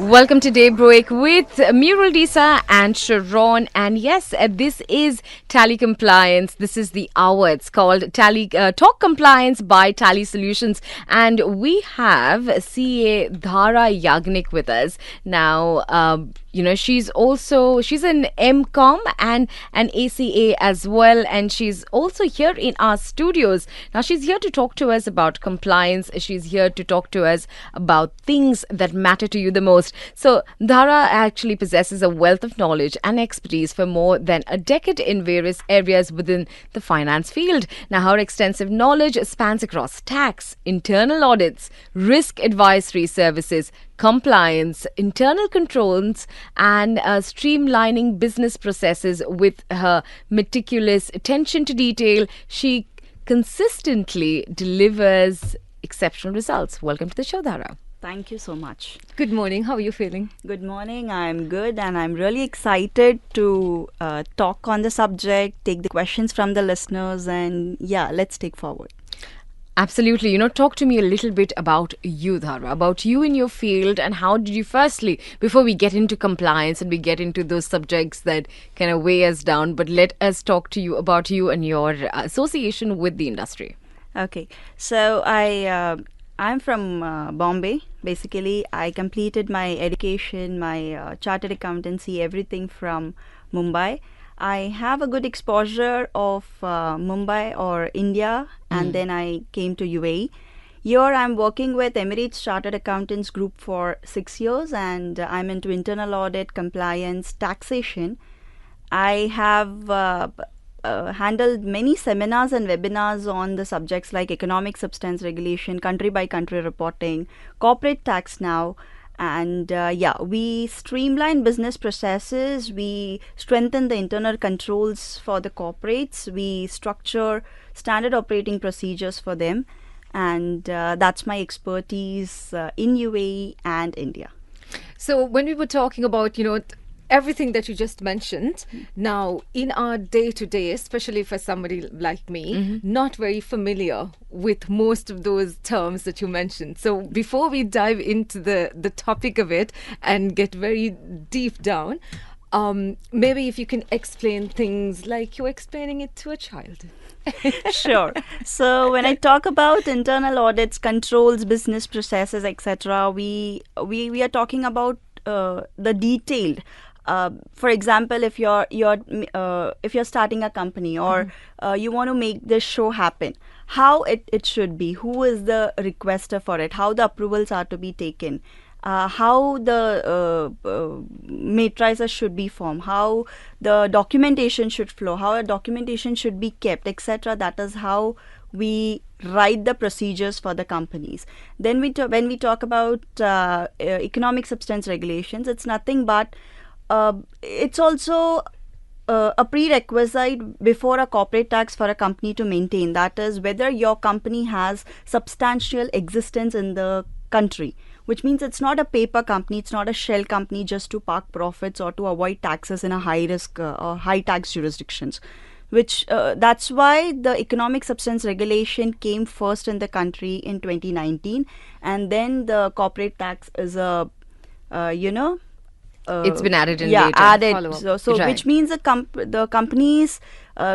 Welcome to Daybreak with Murul Disa and Sharon. And yes, this is Tally Compliance. This is the hour. It's called Tally Talk Compliance by Tally Solutions. And we have CA Dhara Yagnik with us. Now, she's an MCom and an ACA as well. And she's also here in our studios. Now, she's here to talk to us about compliance. She's here to talk to us about things that matter to you the most. So, Dhara actually possesses a wealth of knowledge and expertise for more than a decade in various areas within the finance field. Now, her extensive knowledge spans across tax, internal audits, risk advisory services, compliance, internal controls, and streamlining business processes. With her meticulous attention to detail, she consistently delivers exceptional results. Welcome to the show, Dhara. Thank you so much. Good morning. How are you feeling? Good morning. I'm good and I'm really excited to talk on the subject, take the questions from the listeners, and let's take forward. Absolutely. Talk to me a little bit about you, Dhara, about you in your field, and how did you firstly, before we get into compliance and we get into those subjects that kind of weigh us down, but let us talk to you about you and your association with the industry. Okay. So I'm from Bombay. Basically, I completed my education, my chartered accountancy, everything from Mumbai. I have a good exposure of Mumbai or India, and then I came to UAE. Here I'm working with Emirates Chartered Accountants Group for 6 years, and I'm into internal audit, compliance, taxation. I have handled many seminars and webinars on the subjects like economic substance regulation, country by country reporting, corporate tax now. And we streamline business processes, we strengthen the internal controls for the corporates, we structure standard operating procedures for them. And that's my expertise in UAE and India. So when we were talking about, everything that you just mentioned, now in our day-to-day, especially for somebody like me, not very familiar with most of those terms that you mentioned. So before we dive into the topic of it and get very deep down, maybe if you can explain things like you're explaining it to a child. Sure. So when I talk about internal audits, controls, business processes, etc., we are talking about the detailed. For example, if you're starting a company or you want to make this show happen, how it should be, who is the requester for it, how the approvals are to be taken, how the matrices should be formed, how the documentation should flow, how a documentation should be kept, etc. That is how we write the procedures for the companies. Then when we talk about economic substance regulations, it's nothing but it's also a prerequisite before a corporate tax for a company to maintain. That is whether your company has substantial existence in the country, which means it's not a paper company, it's not a shell company just to park profits or to avoid taxes in a high risk or high tax jurisdictions. Which that's why the economic substance regulation came first in the country in 2019, and then the corporate tax is it's been added in later. Added. So Right. which means the companies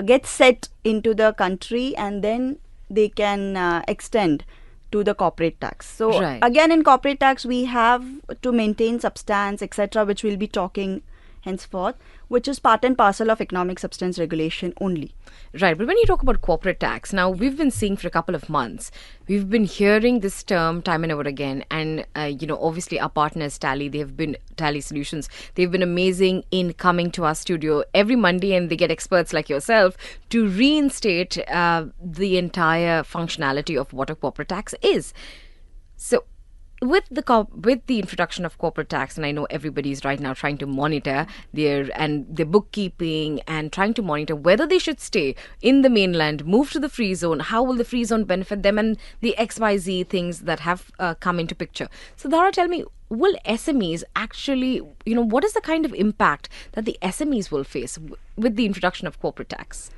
get set into the country, and then they can extend to the corporate tax. So Right. again, in corporate tax, we have to maintain substance, etc., which we'll be talking henceforth, which is part and parcel of economic substance regulation only. Right, but when you talk about corporate tax, now we've been seeing for a couple of months, we've been hearing this term time and over again, and obviously our partners Tally Solutions, they've been amazing in coming to our studio every Monday, and they get experts like yourself to reinstate the entire functionality of what a corporate tax is. So with the introduction of corporate tax, and I know everybody's right now trying to monitor their bookkeeping and trying to monitor whether they should stay in the mainland, move to the free zone, how will the free zone benefit them, and the XYZ things that have come into picture. So Dhara, tell me, will SMEs actually, what is the kind of impact that the SMEs will face with the introduction of corporate tax?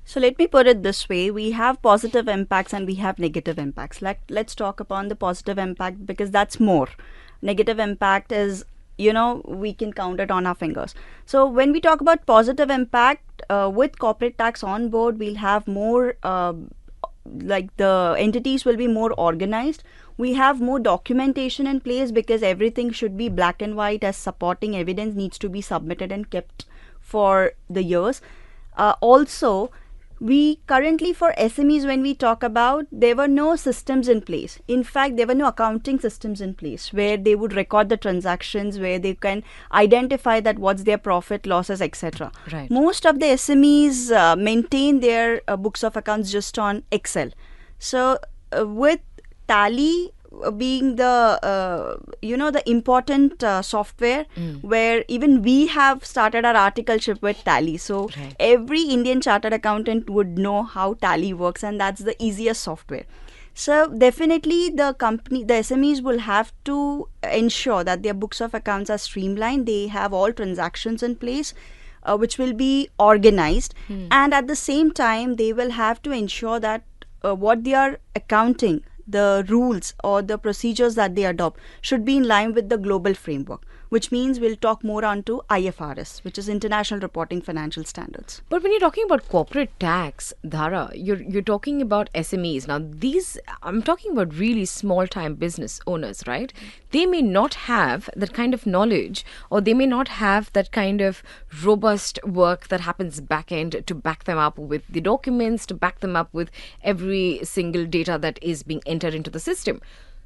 So let me put it this way. We have positive impacts and we have negative impacts. Let's talk upon the positive impact because that's more. Negative impact is, we can count it on our fingers. So when we talk about positive impact, with corporate tax on board, we'll have more, like the entities will be more organized. We have more documentation in place because everything should be black and white, as supporting evidence needs to be submitted and kept for the years. Also, we currently, for SMEs, when we talk about, there were no systems in place. In fact, there were no accounting systems in place where they would record the transactions, where they can identify that what's their profit, losses, etc. Right. Most of the SMEs maintain their books of accounts just on Excel. So with Tally being the the important software, where even we have started our articleship with Tally. So Right. every Indian chartered accountant would know how Tally works, and that's the easiest software. So definitely the SMEs will have to ensure that their books of accounts are streamlined. They have all transactions in place, which will be organized, and at the same time they will have to ensure that what they are accounting, the rules or the procedures that they adopt, should be in line with the global framework, which means we'll talk more onto IFRS, which is International Reporting Financial Standards. But when you're talking about corporate tax, Dhara, you're talking about SMEs. Now, I'm talking about really small-time business owners, right? They may not have that kind of knowledge, or they may not have that kind of robust work that happens back end to back them up with the documents, to back them up with every single data that is being entered into the system.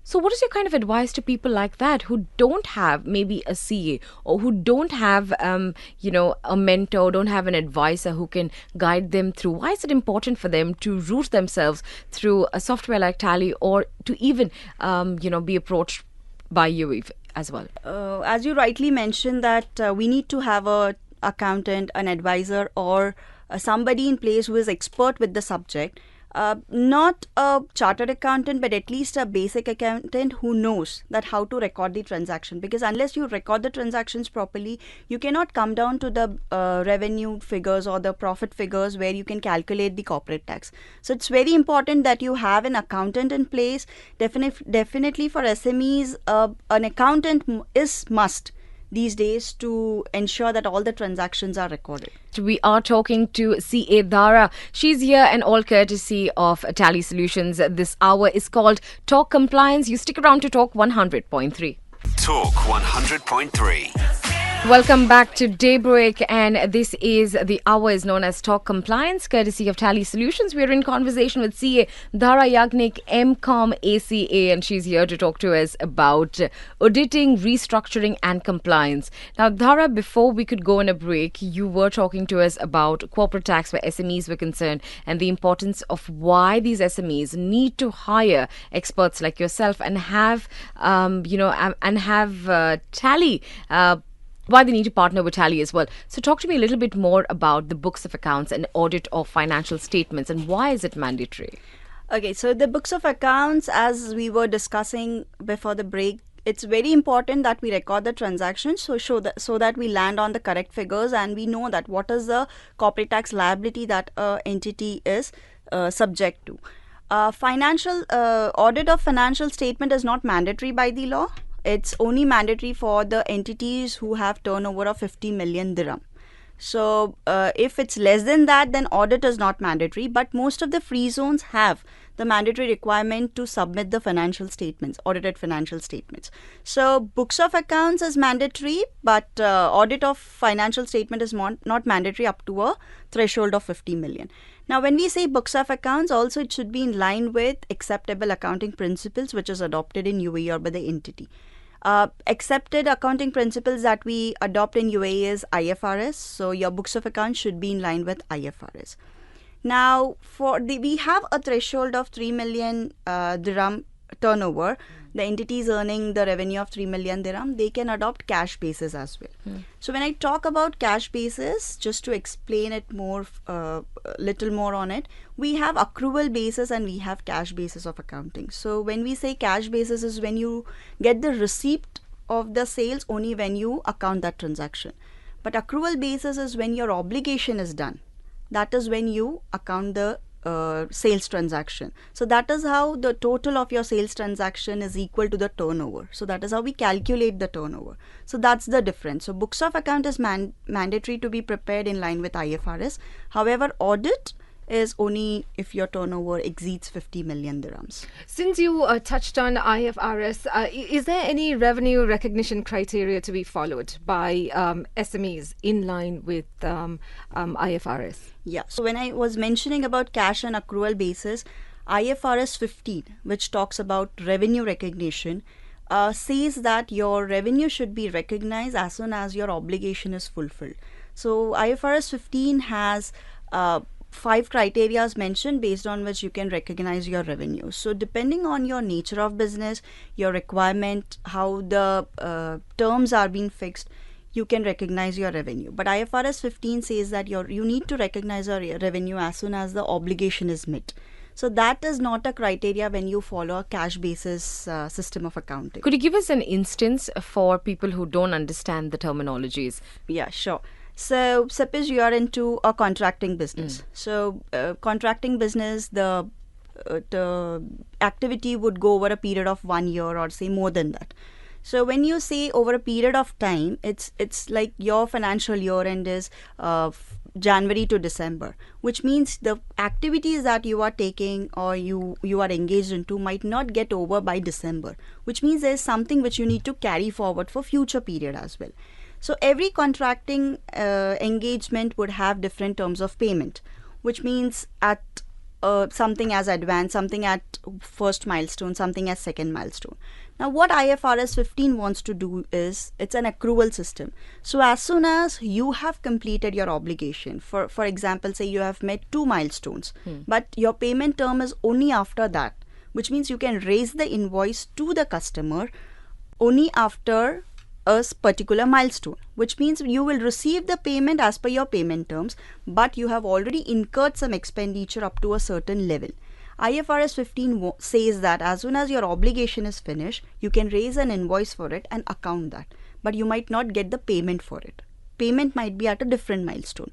So what is your kind of advice to people like that who don't have maybe a CA, or who don't have, a mentor, don't have an advisor who can guide them through? Why is it important for them to root themselves through a software like Tally, or to even, be approached by you as well? As you rightly mentioned, that we need to have a accountant, an advisor, or somebody in place who is expert with the subject. Not a chartered accountant, but at least a basic accountant who knows that how to record the transaction. Because unless you record the transactions properly, you cannot come down to the revenue figures or the profit figures where you can calculate the corporate tax. So it's very important that you have an accountant in place. Definitely for SMEs, an accountant is must these days to ensure that all the transactions are recorded. We are talking to CA Dhara. She's here, and all courtesy of Tally Solutions. This hour is called Talk Compliance. You stick around to Talk 100.3. Talk 100.3. Welcome back to Daybreak, and this is the hour is known as Talk Compliance, courtesy of Tally Solutions. We're in conversation with CA Dhara Yagnik, MCOM ACA, and she's here to talk to us about auditing, restructuring and compliance. Now, Dhara, before we could go on a break, you were talking to us about corporate tax where SMEs were concerned, and the importance of why these SMEs need to hire experts like yourself and have, Tally. Why they need to partner with Tally as well. So talk to me a little bit more about the books of accounts and audit of financial statements, and why is it mandatory? Okay, so the books of accounts, as we were discussing before the break, it's very important that we record the transactions so that we land on the correct figures, and we know that what is the corporate tax liability that an entity is subject to. Financial audit of financial statement is not mandatory by the law. It's only mandatory for the entities who have turnover of 50 million dirham. So if it's less than that, then audit is not mandatory. But most of the free zones have the mandatory requirement to submit the financial statements, audited financial statements. So books of accounts is mandatory, but audit of financial statement is not mandatory up to a threshold of 50 million. Now, when we say books of accounts, also it should be in line with acceptable accounting principles, which is adopted in UAE or by the entity. Accepted accounting principles that we adopt in UAE is IFRS. So your books of accounts should be in line with IFRS. Now, we have a threshold of 3 million dirham turnover. The entities earning the revenue of 3 million dirham, they can adopt cash basis as well. So when I talk about cash basis, just to explain it more, little more on it, we have accrual basis and we have cash basis of accounting. So when we say cash basis is when you get the receipt of the sales only when you account that transaction. But accrual basis is when your obligation is done. That is when you account the sales transaction. So that is how the total of your sales transaction is equal to the turnover. So that is how we calculate the turnover. So that's the difference. So books of account is mandatory to be prepared in line with IFRS. However, audit is only if your turnover exceeds 50 million dirhams. Since you touched on IFRS, is there any revenue recognition criteria to be followed by SMEs in line with IFRS? Yeah. So when I was mentioning about cash and accrual basis, IFRS 15, which talks about revenue recognition, says that your revenue should be recognized as soon as your obligation is fulfilled. So IFRS 15 has 5 criteria mentioned based on which you can recognize your revenue. So depending on your nature of business, your requirement, how the terms are being fixed, you can recognize your revenue. But IFRS 15 says that you need to recognize your revenue as soon as the obligation is met. So that is not a criteria when you follow a cash basis system of accounting. Could you give us an instance for people who don't understand the terminologies? Yeah, sure. So suppose you are into a contracting business. So contracting business, the activity would go over a period of 1 year or say more than that. So when you say over a period of time, it's like your financial year end is January to December, which means the activities that you are taking or you are engaged into might not get over by December, which means there's something which you need to carry forward for future period as well. So every contracting engagement would have different terms of payment, which means at something as advance, something at first milestone, something as second milestone. Now what IFRS 15 wants to do is, it's an accrual system. So as soon as you have completed your obligation, for example, say you have met 2 milestones, but your payment term is only after that, which means you can raise the invoice to the customer only after a particular milestone, which means you will receive the payment as per your payment terms, but you have already incurred some expenditure up to a certain level. IFRS 15 says that as soon as your obligation is finished, you can raise an invoice for it and account that, but you might not get the payment for it. Payment might be at a different milestone.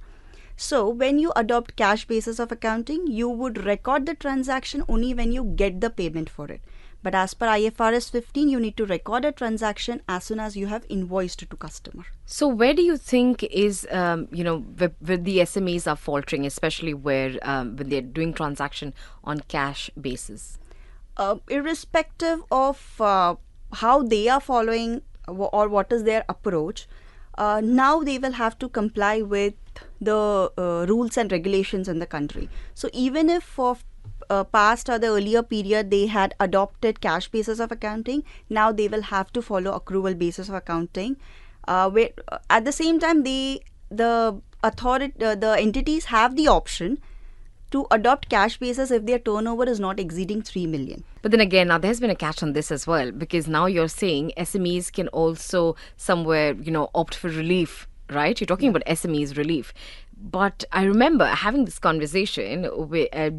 So when you adopt cash basis of accounting, you would record the transaction only when you get the payment for it. But as per IFRS 15, you need to record a transaction as soon as you have invoiced to customer. So where do you think is, where the SMEs are faltering, especially where when they're doing transaction on cash basis? Irrespective of how they are following or what is their approach, now they will have to comply with the rules and regulations in the country. So even if for past or the earlier period they had adopted cash basis of accounting, now they will have to follow accrual basis of accounting. Where at the same time the entities have the option to adopt cash basis if their turnover is not exceeding 3 million. But then again, now there's been a catch on this as well, because now you're saying SMEs can also somewhere, opt for relief, right? You're talking about SMEs relief. But I remember having this conversation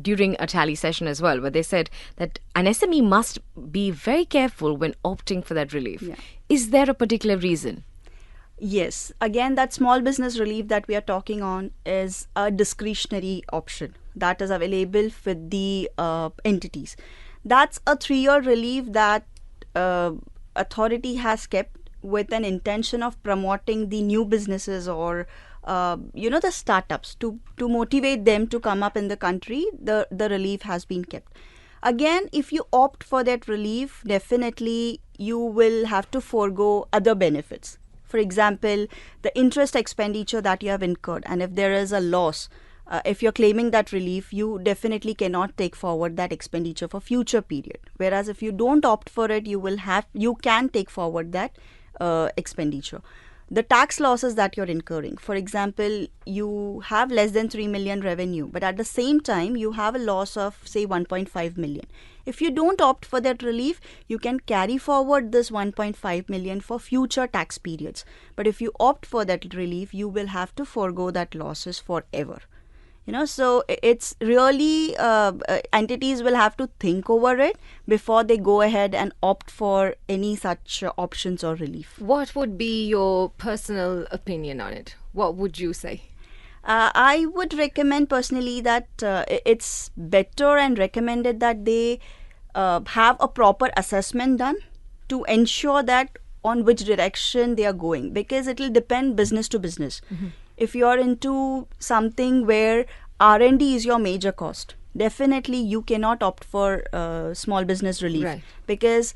during a tally session as well, where they said that an SME must be very careful when opting for that relief. Yeah. Is there a particular reason? Yes. Again, that small business relief that we are talking on is a discretionary option that is available with the entities. That's a 3-year relief that authority has kept with an intention of promoting the new businesses or the startups to motivate them to come up in the country. The relief has been kept. Again, if you opt for that relief, definitely you will have to forego other benefits. For example, the interest expenditure that you have incurred, and if there is a loss, if you're claiming that relief, you definitely cannot take forward that expenditure for future period. Whereas if you don't opt for it, you can take forward that expenditure. The tax losses that you're incurring, for example, you have less than 3 million revenue, but at the same time, you have a loss of, say, 1.5 million. If you don't opt for that relief, you can carry forward this 1.5 million for future tax periods. But if you opt for that relief, you will have to forego that losses forever. So it's really entities will have to think over it before they go ahead and opt for any such options or relief. What would be your personal opinion on it? What would you say? I would recommend personally that it's better and recommended that they have a proper assessment done to ensure that on which direction they are going, because it will depend business to business. If you are into something where R&D is your major cost, definitely you cannot opt for small business relief, Right. because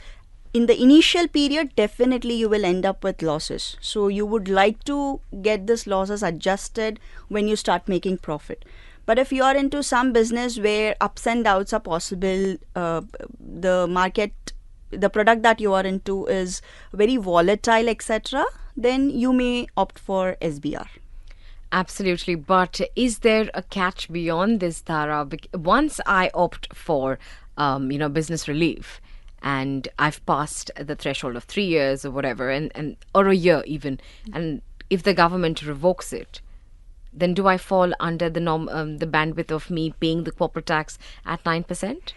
in the initial period definitely you will end up with losses. So you would like to get this losses adjusted when you start making profit. But if you are into some business where ups and downs are possible, the market, the product that you are into is very volatile, etc., then you may opt for SBR. Absolutely. But is there a catch beyond this, Dhara? Once I opt for, business relief, and I've passed the threshold of 3 years or whatever, and or a year even, and if the government revokes it, then do I fall under the the bandwidth of me paying the corporate tax at 9%?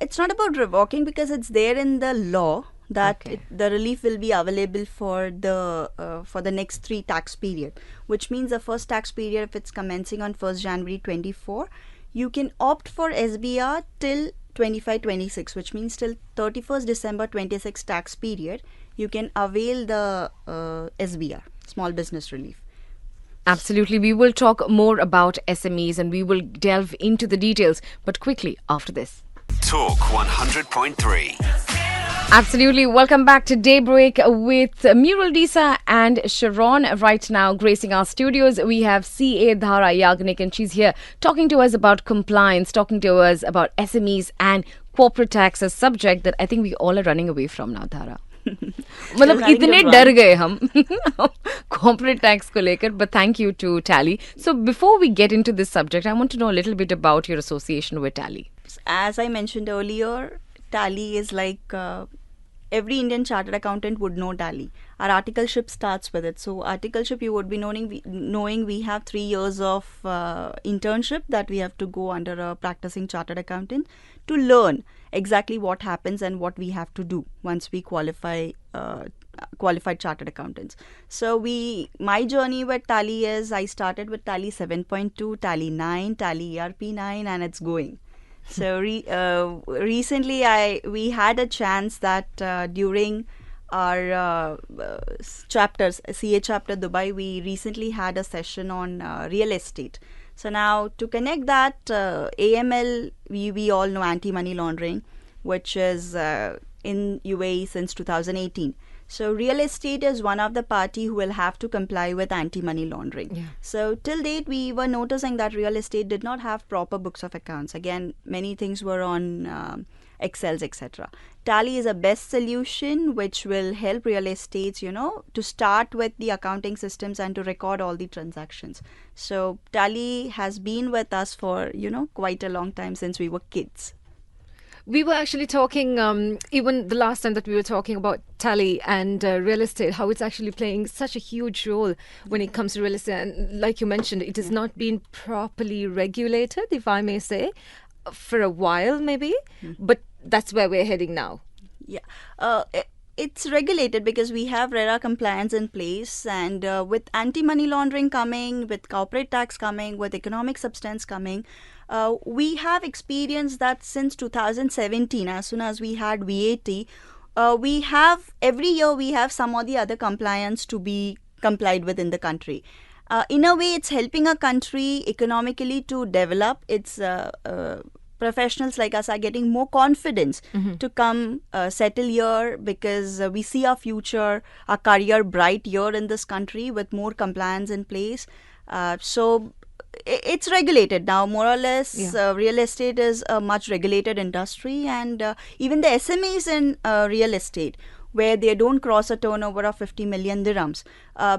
It's not about revoking, because it's there in the law that Okay. the relief will be available for the next 3 tax period, which means the first tax period, if it's commencing on 1st January 24, you can opt for SBR till 25-26, which means till 31st December 26 tax period, you can avail the SBR, small business relief. Absolutely. We will talk more about SMEs and we will delve into the details, but quickly after this. Talk 100.3. Absolutely. Welcome back to Daybreak with Mural Disa and Sharon. Right now, gracing our studios, we have CA Dhara Yagnik, and she's here talking to us about compliance, talking to us about SMEs and corporate tax, a subject that I think we all are running away from now, Dhara. मतलब having इतने a डर run. गए हम corporate tax को लेकर, but thank you to Tally. So before we get into this subject, I want to know a little bit about your association with Tally. As I mentioned earlier, Tally is like every Indian chartered accountant would know Tally. Our articleship starts with it. So articleship, you would be knowing we have 3 years of internship that we have to go under a practicing chartered accountant to learn exactly what happens and what we have to do once we qualify qualified chartered accountants. So my journey with Tally is, I started with Tally 7.2, Tally 9, Tally ERP 9, and it's going. So recently we had a chance that during our chapters, CA chapter Dubai, we recently had a session on real estate. So now to connect that, AML, we all know anti-money laundering, which is in UAE since 2018. So real estate is one of the party who will have to comply with anti-money laundering. Yeah. So till date, we were noticing that real estate did not have proper books of accounts. Again, many things were on Excels, etc. Tally is a best solution which will help real estates, to start with the accounting systems and to record all the transactions. So Tally has been with us for, quite a long time, since we were kids. We were actually talking, even the last time that we were talking about Tally and real estate, how it's actually playing such a huge role when it comes to real estate. And like you mentioned, it has not been properly regulated, if I may say, for a while maybe, but that's where we're heading now. Yeah. It's regulated because we have RERA compliance in place, and with anti-money laundering coming, with corporate tax coming, with economic substance coming, we have experienced that since 2017, as soon as we had VAT, every year we have some or the other compliance to be complied with in the country. In a way, it's helping a country economically to develop. It's professionals like us are getting more confidence to come settle here, because we see our future, our career bright here in this country with more compliance in place. So it's regulated now, more or less. Yeah. Real estate is a much regulated industry, and even the SMEs in real estate, where they don't cross a turnover of 50 million dirhams,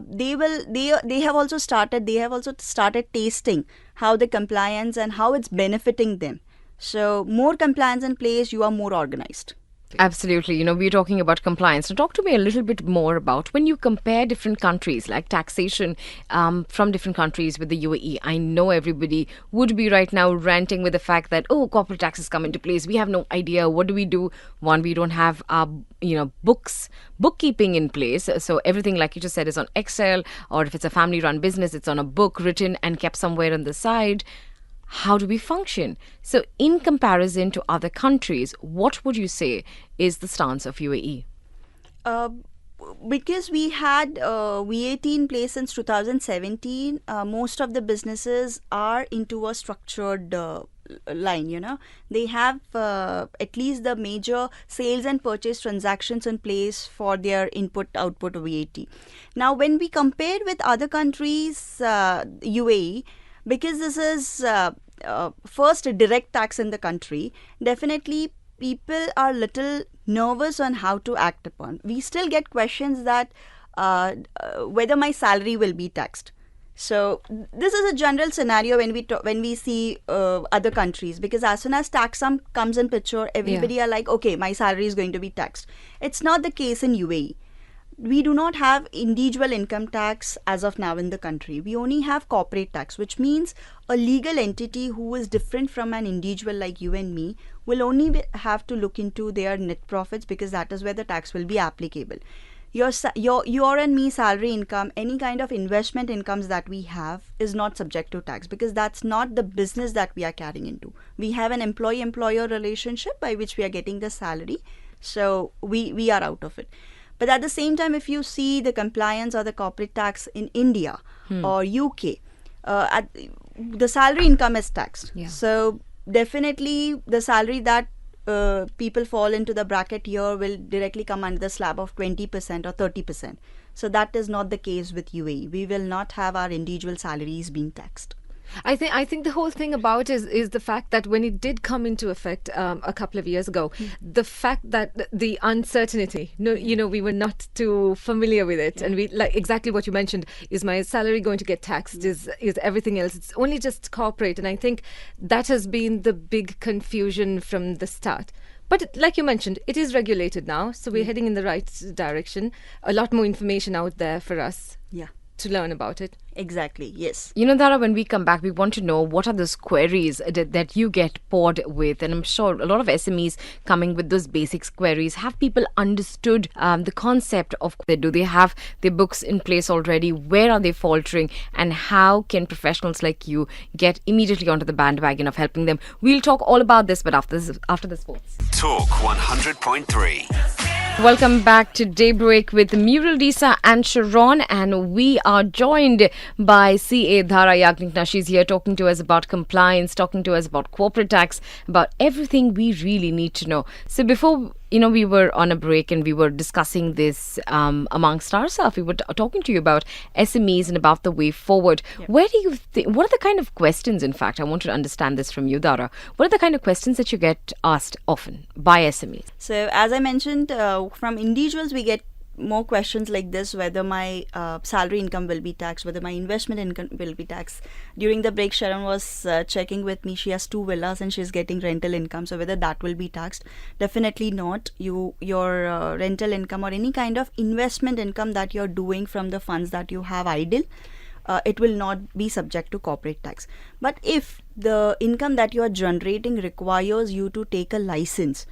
they have also started tasting how the compliance and how it's benefiting them. So more compliance in place, you are more organized. Absolutely. We're talking about compliance. Now, talk to me a little bit more about when you compare different countries, like taxation from different countries with the UAE. I know everybody would be right now ranting with the fact that, oh, corporate taxes come into place. We have no idea. What do we do? One, we don't have our, bookkeeping in place. So everything, like you just said, is on Excel, or if it's a family run business, it's on a book written and kept somewhere on the side. How do we function? So, in comparison to other countries, what would you say is the stance of UAE? Uh, because we had VAT in place since 2017, most of the businesses are into a structured line. They have at least the major sales and purchase transactions in place for their input output VAT. Now, when we compare with other countries, UAE, because this is first a direct tax in the country, definitely people are little nervous on how to act upon. We still get questions that whether my salary will be taxed. So this is a general scenario when we see other countries, because as soon as tax sum comes in picture, everybody are like, okay, my salary is going to be taxed. It's not the case in UAE. We do not have individual income tax as of now in the country. We only have corporate tax, which means a legal entity who is different from an individual like you and me will only have to look into their net profits, because that is where the tax will be applicable. Your and me salary income, any kind of investment incomes that we have is not subject to tax, because that's not the business that we are carrying into. We have an employee-employer relationship by which we are getting the salary. So we are out of it. But at the same time, if you see the compliance or the corporate tax in India or UK, the salary income is taxed. Yeah. So definitely the salary that people fall into the bracket here will directly come under the slab of 20% or 30%. So that is not the case with UAE. We will not have our individual salaries being taxed. I think the whole thing about is the fact that when it did come into effect a couple of years ago, the fact that the uncertainty, we were not too familiar with it, and we, like exactly what you mentioned, is my salary going to get taxed? Is everything else? It's only just corporate, and I think that has been the big confusion from the start. But like you mentioned, it is regulated now, so we're heading in the right direction. A lot more information out there for us to learn about it. Exactly, yes. Dhara, when we come back, we want to know what are those queries that you get poured with. And I'm sure a lot of SMEs coming with those basics queries. Have people understood the concept of do they have their books in place already? Where are they faltering? And how can professionals like you get immediately onto the bandwagon of helping them? We'll talk all about this, but after the sports. Talk 100.3. Welcome back to Daybreak with Muriel Disa and Sharon, and we are joined by CA Dhara Yagnik. Now she's here talking to us about compliance, talking to us about corporate tax, about everything we really need to know. So before we were on a break and we were discussing this amongst ourselves. We were talking to you about SMEs and about the way forward. Yep. Where do you think, what are the kind of questions, in fact, I want to understand this from you, Dhara. What are the kind of questions that you get asked often by SMEs? So as I mentioned, from individuals we get more questions like this, whether my salary income will be taxed, whether my investment income will be taxed. During the break, Sharon was checking with me. She has 2 villas and she's getting rental income. So whether that will be taxed? Definitely not. Your rental income or any kind of investment income that you're doing from the funds that you have idle, it will not be subject to corporate tax. But if the income that you are generating requires you to take a license,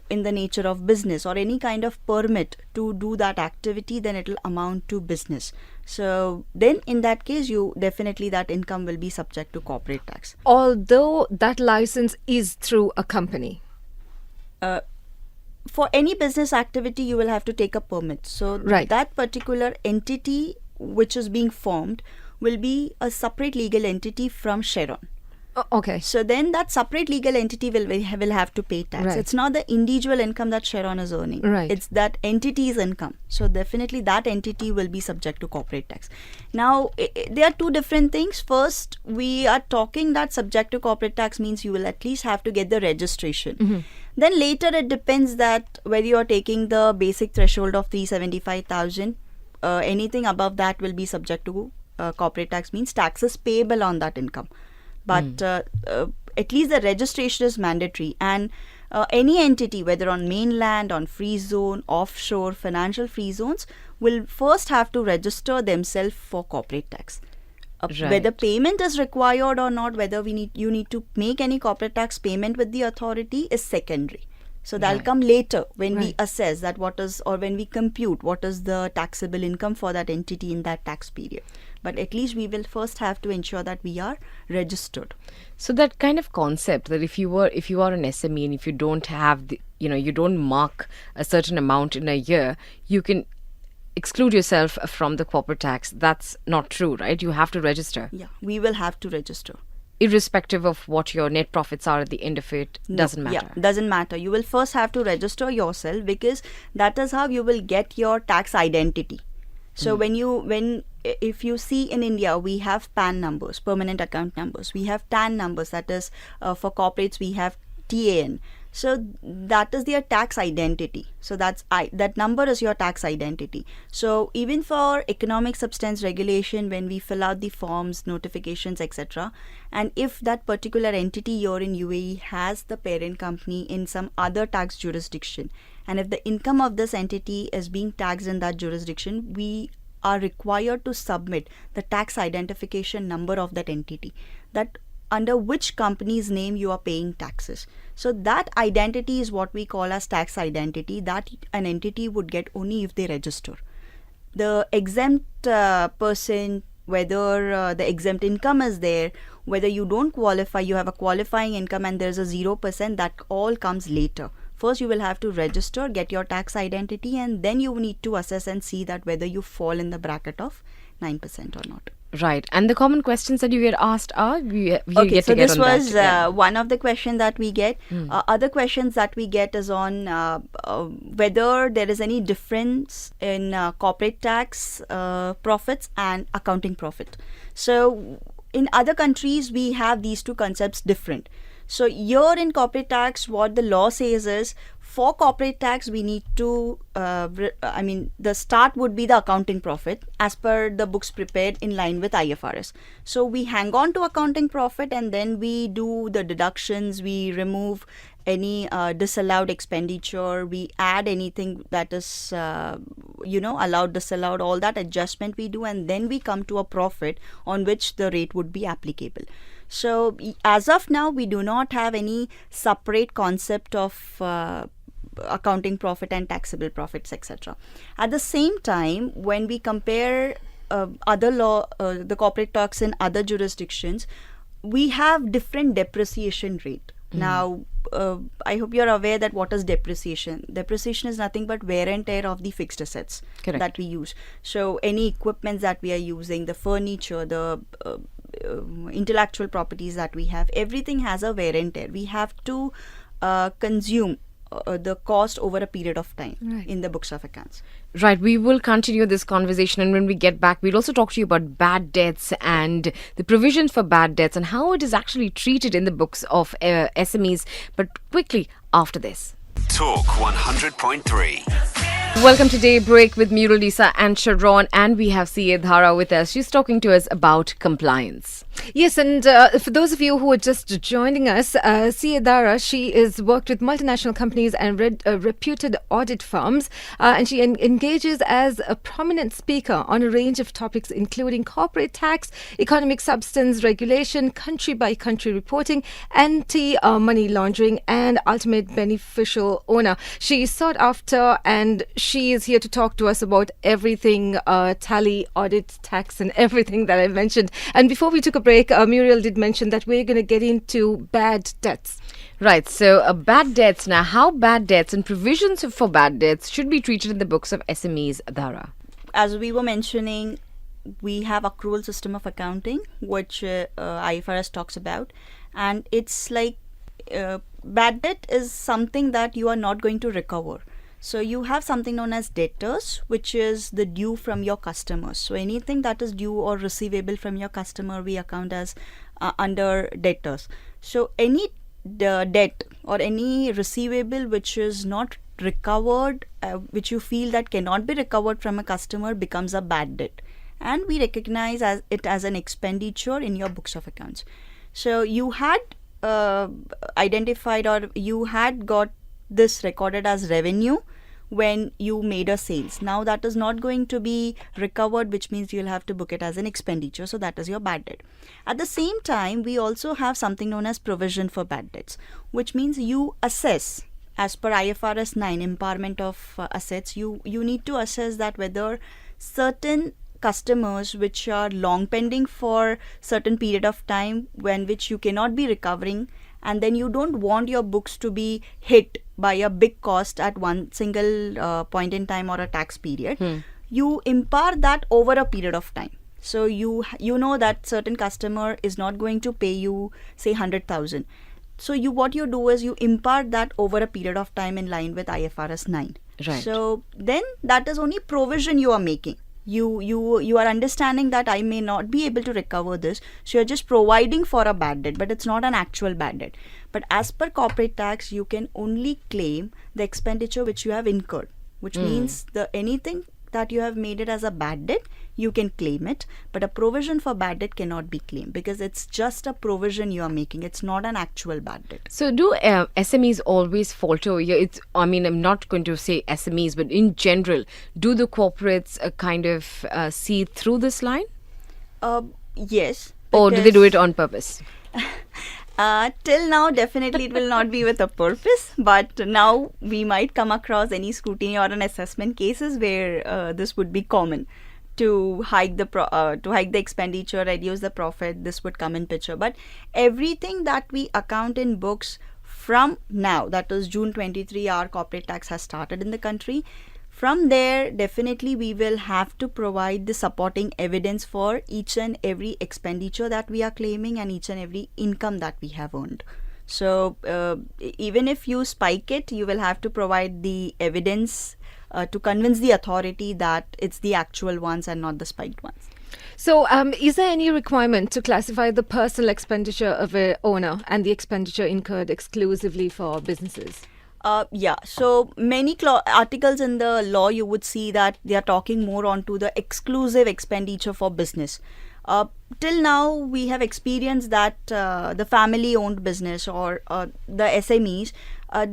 in the nature of business or any kind of permit to do that activity, then it will amount to business. So then in that case, that income will be subject to corporate tax. Although that license is through a company. For any business activity, you will have to take a permit. So that particular entity which is being formed will be a separate legal entity from Sharon. Okay. So then that separate legal entity will have to pay tax. Right. It's not the individual income that Sharon is earning. Right. It's that entity's income. So definitely that entity will be subject to corporate tax. Now, there are 2 different things. First, we are talking that subject to corporate tax means you will at least have to get the registration. Mm-hmm. Then later it depends that whether you are taking the basic threshold of 375,000, anything above that will be subject to corporate tax, means taxes payable on that income. But at least the registration is mandatory, and any entity, whether on mainland, on free zone, offshore, financial free zones, will first have to register themselves for corporate tax. Whether Right. payment is required or not, whether you need to make any corporate tax payment with the authority is secondary. So that'll Right. come later when we Right. assess that what is, or when we compute what is the taxable income for that entity in that tax period. But at least we will first have to ensure that we are registered. So that kind of concept that if you are an SME and if you don't have the, you don't mark a certain amount in a year, you can exclude yourself from the corporate tax. That's not true, right? You have to register, Yeah, we will have to register. irrespective of what your net profits are at the end of it. No, Doesn't matter. Yeah, doesn't matter. You will first have to register yourself, because that is how you will get your tax identity. So if you see in India, we have PAN numbers, permanent account numbers. We have TAN numbers, that is for corporates we have TAN. So that is their tax identity. So that number is your tax identity. So even for economic substance regulation, when we fill out the forms, notifications, etc., and if that particular entity here in UAE has the parent company in some other tax jurisdiction, and if the income of this entity is being taxed in that jurisdiction, we are required to submit the tax identification number of that entity, that under which company's name you are paying taxes. So that identity is what we call as tax identity, that an entity would get only if they register. The exempt person, whether the exempt income is there, whether you don't qualify, you have a qualifying income and there's a 0%, that all comes later. First you will have to register, get your tax identity, and then you need to assess and see that whether you fall in the bracket of 9% or not. Right. And the common questions that you get asked are, we Okay, get so to get this on that. was Yeah. one of the questions that we get. Other questions that we get is on whether there is any difference in corporate tax profits and accounting profit. So in other countries, we have these two concepts different. So here in corporate tax, what the law says is, for corporate tax, we need to, the start would be the accounting profit as per the books prepared in line with IFRS. So we hang on to accounting profit and then we do the deductions, we remove any disallowed expenditure, we add anything that is, allowed, disallowed, all that adjustment we do, and then we come to a profit on which the rate would be applicable. So as of now, we do not have any separate concept of accounting profit and taxable profits, etc. At the same time, when we compare other law, the corporate tax in other jurisdictions, we have different depreciation rate. Now, I hope you're aware that what is depreciation. Depreciation is nothing but wear and tear of the fixed assets Correct. that we use. So any equipment that we are using, the furniture, the intellectual properties that we have, everything has a wear and tear. We have to consume the cost over a period of time in the books of accounts. Right. We will continue this conversation, and when we get back, we'll also talk to you about bad debts and the provisions for bad debts and how it is actually treated in the books of SMEs. But quickly after this. Talk 100.3. Welcome to Daybreak with Muralisa and Sharon, and we have CA Dhara with us. She's talking to us about compliance. Yes, and for those of you who are just joining us, CA Dhara, she is worked with multinational companies and reputed audit firms, and she engages as a prominent speaker on a range of topics including corporate tax, economic substance regulation, country-by-country reporting, anti-money laundering, and ultimate beneficial owner. She is sought after, and she is here to talk to us about everything tally, audit, tax, and everything that I mentioned. And before we took a break, Muriel did mention that we're going to get into bad debts. Right. So bad debts. Now, how bad debts and provisions for bad debts should be treated in the books of SMEs, Dhara? As we were mentioning, we have accrual system of accounting, which IFRS talks about, and it's like bad debt is something that you are not going to recover. So you have something known as debtors, which is the due from your customers. So anything that is due or receivable from your customer, we account as under debtors. So any debt or any receivable which is not recovered, which you feel that cannot be recovered from a customer, becomes a bad debt. And we recognize it as an expenditure in your books of accounts. So you had identified or you had got this recorded as revenue when you made a sales. Now that is not going to be recovered, which means you'll have to book it as an expenditure. So that is your bad debt. At the same time, we also have something known as provision for bad debts, which means you assess as per IFRS 9 impairment of assets. You need to assess that whether certain customers which are long pending for certain period of time when which you cannot be recovering, and then you don't want your books to be hit by a big cost at one single point in time or a tax period, you impair that over a period of time. So you know that certain customer is not going to pay you say 100,000. So what you do is you impair that over a period of time in line with IFRS 9. Right. So then that is only provision you are making. You are understanding that I may not be able to recover this, so you're just providing for a bad debt, but it's not an actual bad debt. But as per corporate tax, you can only claim the expenditure which you have incurred, which means anything that you have made it as a bad debt, you can claim it, but a provision for bad debt cannot be claimed because it's just a provision you are making. It's not an actual bad debt. So do SMEs always falter here? I'm not going to say SMEs, but in general, do the corporates kind of see through this line? Yes. Or do they do it on purpose? Till now, definitely it will not be with a purpose, but now we might come across any scrutiny or an assessment cases where this would be common. To hike the expenditure, reduce the profit, this would come in picture. But everything that we account in books from now, that is June 23, our corporate tax has started in the country. From there, definitely we will have to provide the supporting evidence for each and every expenditure that we are claiming and each and every income that we have earned. So even if you spike it, you will have to provide the evidence to convince the authority that it's the actual ones and not the spiked ones. So, is there any requirement to classify the personal expenditure of a owner and the expenditure incurred exclusively for businesses? Yeah, so many articles in the law you would see that they are talking more onto the exclusive expenditure for business. Till now, we have experienced that the family-owned business or the SMEs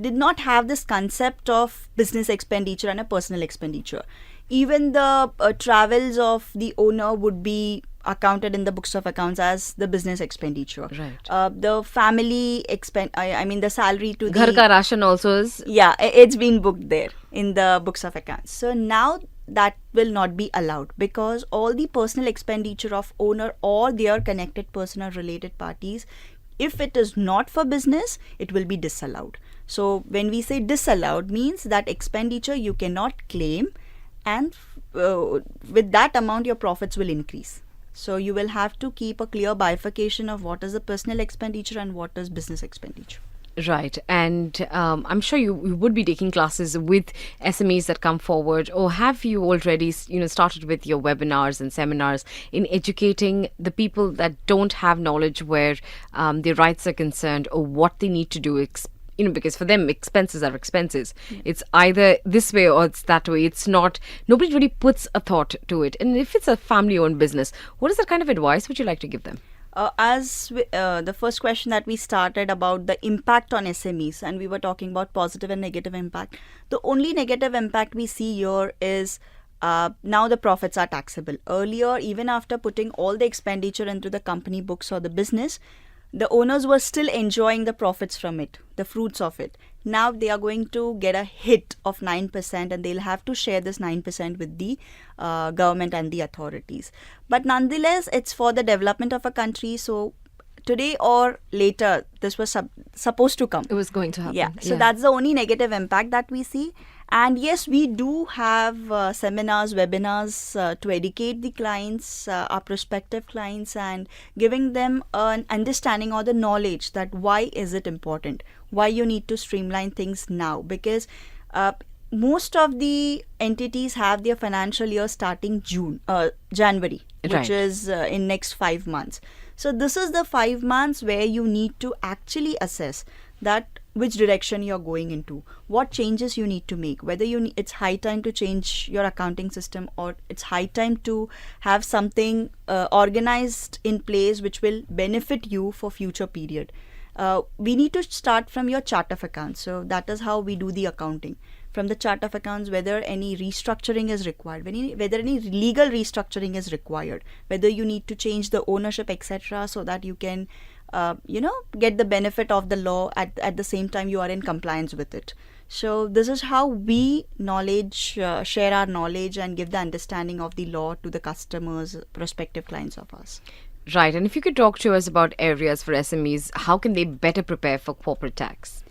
did not have this concept of business expenditure and a personal expenditure. Even the travels of the owner would be accounted in the books of accounts as the business expenditure. Right. The family the salary to Ghar ka ration also is. Yeah, it's been booked there in the books of accounts. So now that will not be allowed because all the personal expenditure of owner or their connected person or related parties, if it is not for business, it will be disallowed. So when we say disallowed, means that expenditure you cannot claim, and with that amount your profits will increase. So you will have to keep a clear bifurcation of what is the personal expenditure and what is business expenditure. Right. And I'm sure you would be taking classes with SMEs that come forward, or have you already started with your webinars and seminars in educating the people that don't have knowledge where their rights are concerned or what they need to do, because for them expenses are expenses. Yeah. It's either this way or it's that way. It's not, nobody really puts a thought to it. And if it's a family-owned business, what is that kind of advice would you like to give them? The first question that we started about the impact on SMEs, and we were talking about positive and negative impact. The only negative impact we see here is now the profits are taxable. Earlier, even after putting all the expenditure into the company books or the business, the owners were still enjoying the profits from it, the fruits of it. Now they are going to get a hit of 9% and they'll have to share this 9% with the government and the authorities. But nonetheless, it's for the development of a country. So today or later, this was supposed to come. It was going to happen. Yeah. So that's the only negative impact that we see. And yes, we do have seminars, webinars to educate the clients, our prospective clients, and giving them an understanding or the knowledge that why is it important, why you need to streamline things now. Because most of the entities have their financial year starting January, which Right. is in next 5 months. So this is the 5 months where you need to actually assess that which direction you're going into, what changes you need to make, whether it's high time to change your accounting system or it's high time to have something organized in place which will benefit you for future period. we need to start from your chart of accounts. So that is how we do the accounting. From the chart of accounts, whether any restructuring is required, whether any legal restructuring is required, whether you need to change the ownership, etc., so that you can, get the benefit of the law at the same time you are in compliance with it. So this is how we share our knowledge and give the understanding of the law to the customers, prospective clients of us. Right. And if you could talk to us about areas for SMEs, how can they better prepare for corporate tax?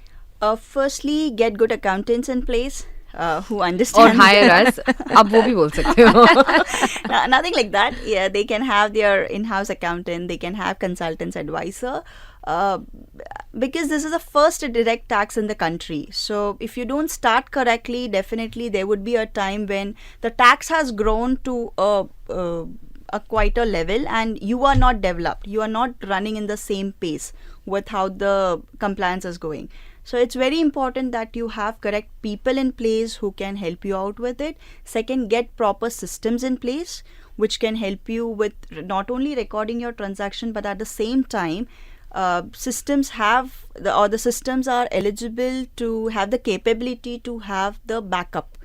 Firstly, get good accountants in place who Or understand. hire us. अब वो भी बोल सकते हो. Nothing like that. Yeah, they can have their in-house accountant. They can have consultants, advisor. Because this is the first direct tax in the country. So if you don't start correctly, definitely there would be a time when the tax has grown to a quite a level and you are not developed. You are not running in the same pace with how the compliance is going. So it's very important that you have correct people in place who can help you out with it. Second, get proper systems in place which can help you with not only recording your transaction, but at the same time, systems the systems are eligible to have the capability to have the backup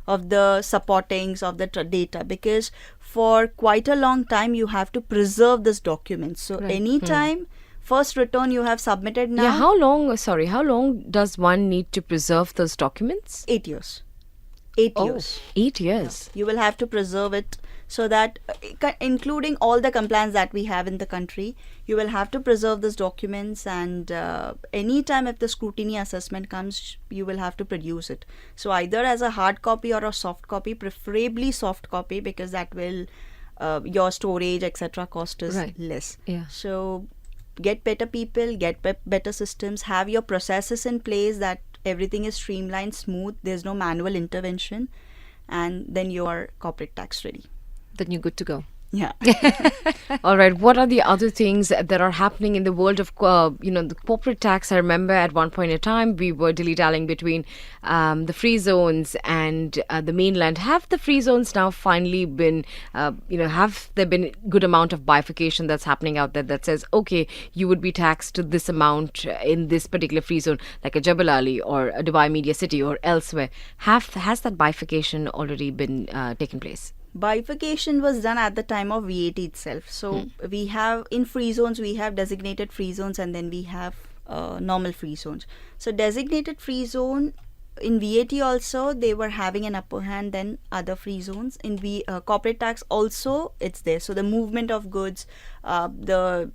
of the supportings of the data, because for quite a long time you have to preserve this document. So anytime first return you have submitted now. Yeah, how long does one need to preserve those documents? 8 years. 8 years. 8 years. You will have to preserve it so that, including all the compliance that we have in the country, you will have to preserve these documents, and anytime if the scrutiny assessment comes, you will have to produce it. So either as a hard copy or a soft copy, preferably soft copy, because that will, your storage, etc. cost is less. Yeah. So get better people, get better systems, have your processes in place that everything is streamlined, smooth, there's no manual intervention, and then you are corporate tax ready. Then you're good to go. Yeah. All right. What are the other things that are happening in the world of, the corporate tax? I remember at one point in time, we were dilly-dallying between the free zones and the mainland. Have the free zones now finally been, have there been good amount of bifurcation that's happening out there that says, okay, you would be taxed to this amount in this particular free zone, like a Jebel Ali or a Dubai Media City or elsewhere? Has that bifurcation already been taken place? Bifurcation was done at the time of VAT itself. So we have, in free zones, we have designated free zones, and then we have normal free zones. So designated free zone, in VAT also, they were having an upper hand than other free zones. In corporate tax also, it's there. So the movement of goods, the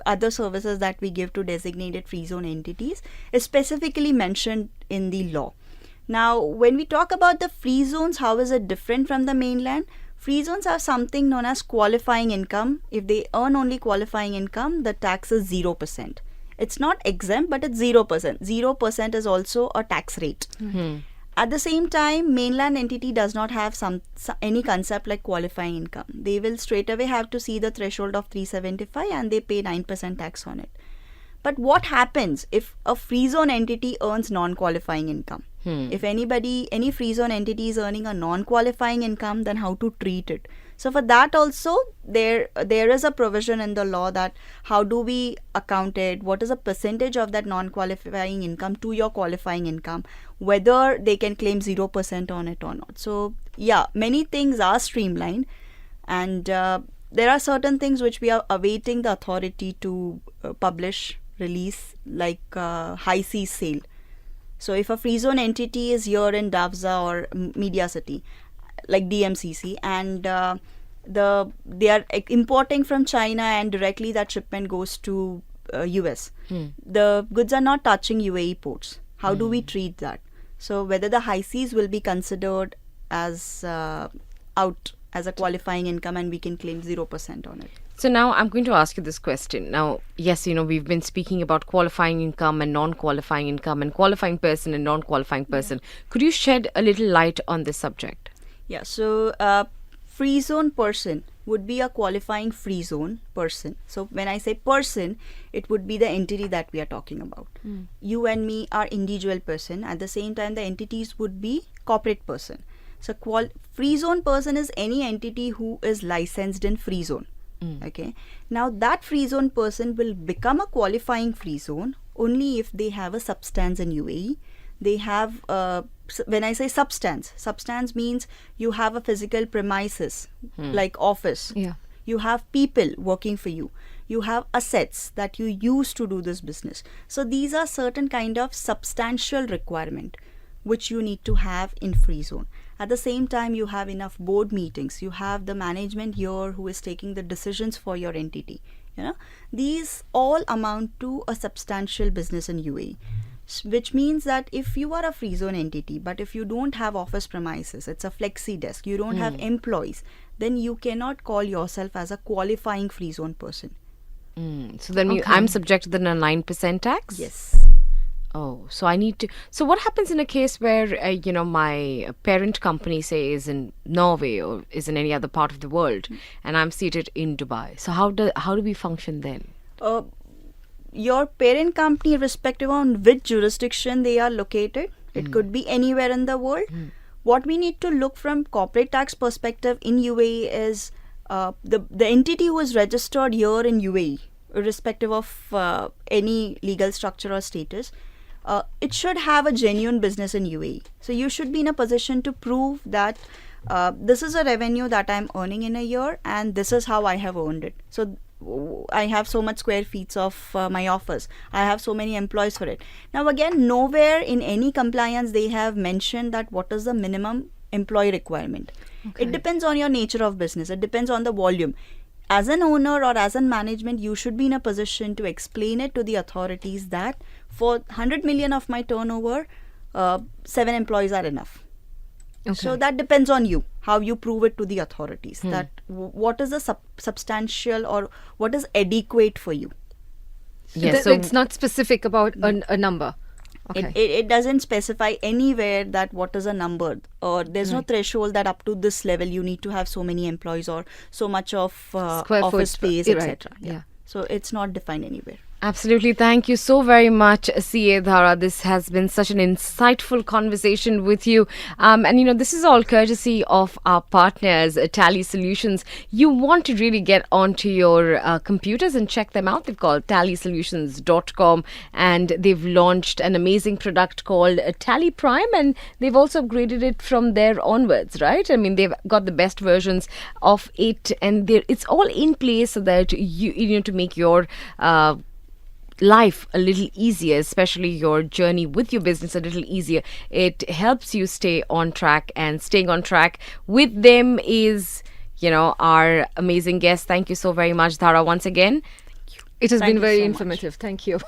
other services that we give to designated free zone entities is specifically mentioned in the law. Now, when we talk about the free zones, how is it different from the mainland? Free zones have something known as qualifying income. If they earn only qualifying income, the tax is 0%. It's not exempt, but it's 0%. 0% is also a tax rate. At the same time, mainland entity does not have any concept like qualifying income. They will straight away have to see the threshold of 375 and they pay 9% tax on it. But what happens if a free zone entity earns non-qualifying income? If any free zone entity is earning a non-qualifying income, then how to treat it? So for that also, there is a provision in the law that how do we account it, what is a percentage of that non-qualifying income to your qualifying income, whether they can claim 0% on it or not. So yeah, many things are streamlined, and there are certain things which we are awaiting the authority to release, like high seas sale. So if a free zone entity is here in Davza or Media City, like DMCC, and they are importing from China and directly that shipment goes to US, the goods are not touching UAE ports. How do we treat that? So whether the high seas will be considered as out as a qualifying income and we can claim 0% on it. So now I'm going to ask you this question. Now, yes, we've been speaking about qualifying income and non-qualifying income and qualifying person and non-qualifying person. Could you shed a little light on this subject? Yeah, so free zone person would be a qualifying free zone person. So when I say person, it would be the entity that we are talking about. You and me are individual person. At the same time, the entities would be corporate person. So free zone person is any entity who is licensed in free zone. Okay. Now that free zone person will become a qualifying free zone only if they have a substance in UAE. They have, when I say substance means you have a physical premises like office. Yeah. You have people working for you. You have assets that you use to do this business. So these are certain kind of substantial requirement which you need to have in free zone. At the same time, you have enough board meetings. You have the management here who is taking the decisions for your entity. These all amount to a substantial business in UAE. Which means that if you are a free zone entity, but if you don't have office premises, it's a flexi desk, you don't have employees, then you cannot call yourself as a qualifying free zone person. So then I'm subject to the 9% tax? Yes. Oh, so I need to. So what happens in a case where my parent company, say, is in Norway or is in any other part of the world, and I'm seated in Dubai? So how do we function then? Your parent company, irrespective on which jurisdiction they are located, it could be anywhere in the world. What we need to look from corporate tax perspective in UAE is the entity who is registered here in UAE, irrespective of any legal structure or status, it should have a genuine business in UAE. So you should be in a position to prove that this is a revenue that I'm earning in a year and this is how I have earned it. So I have so much square feet of my office. I have so many employees for it. Now again, nowhere in any compliance they have mentioned that what is the minimum employee requirement. Okay. It depends on your nature of business. It depends on the volume. As an owner or as a management, you should be in a position to explain it to the authorities that for 100 million of my turnover, 7 employees are enough. Okay. So that depends on you, how you prove it to the authorities, that what is the substantial or what is adequate for you. Yes, So it's not specific about a number. Okay. It doesn't specify anywhere that what is a number, or there's no threshold that up to this level you need to have so many employees or so much of Square office foot, space, right, etc. yeah. So it's not defined anywhere. Absolutely. Thank you so very much, CA Dhara. This has been such an insightful conversation with you. And this is all courtesy of our partners, Tally Solutions. You want to really get onto your computers and check them out. They've called tallysolutions.com, and they've launched an amazing product called Tally Prime, and they've also upgraded it from there onwards, right? I mean, they've got the best versions of it, and it's all in place so that you to make your life a little easier, especially your journey with your business a little easier. It helps you stay on track, and staying on track with them is, our amazing guest. Thank you so very much, Dhara, once again. It has Thank been you very so much. informative. Thank you.